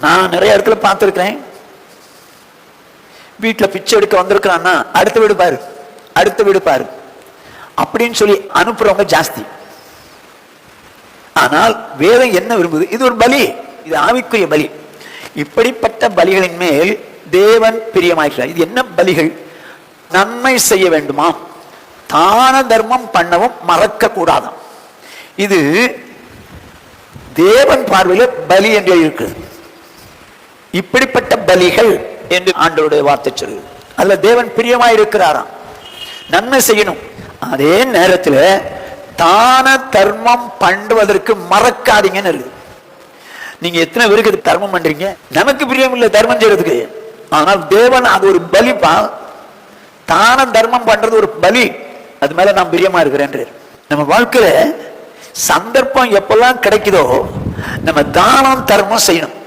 நான் நிறைய இடத்துல பார்த்துருக்கிறேன். வீட்டுல பிச்சை எடுக்க வந்திருக்கிறான்னா அடுத்த வீடு பாரு, அடுத்த வீடு பாரு அப்படின்னு சொல்லி அனுப்புறவங்க ஜாஸ்தி. ஆனால் வேதம் என்ன விரும்புது? இது ஒரு பலி, இது ஆவிக்குரிய பலி. இப்படிப்பட்ட பலிகளின் மேல் தேவன் பிரியமாயிருக்கிறார். இது என்ன பலிகள்? நன்மை செய்ய வேண்டுமா, தான தர்மம் பண்ணவும் மறக்க கூடாதாம். இது தேவன் பார்வையில பலி என்று இருக்கு. இப்படிப்பட்ட பலிகள் என்று ஆண்டவருடைய வார்த்தை சொல்லுது. அதுல தேவன் பிரியமாயிருக்கிறாராம். நன்மை செய்யணும், அதே நேரத்தில் தான தர்மம் பண்ணுவதற்கு மறக்காதீங்கன்னு இருக்கு. நீங்க எத்தனை பேருக்கு தர்மம் பண்றீங்க? நமக்கு பிரியம் இல்லை தர்மம் செய்யறதுக்கு, ஆனால் தேவன் அது ஒரு பலிப்பா. தான தர்மம் பண்றது ஒரு பலி, அது மேல நான் பிரியமா இருக்கிறேன். நம்ம வாழ்க்கையில சந்தர்ப்பம் எப்பெல்லாம் கிடைக்குதோ நம்ம தானம் தர்மம் செய்யணும்.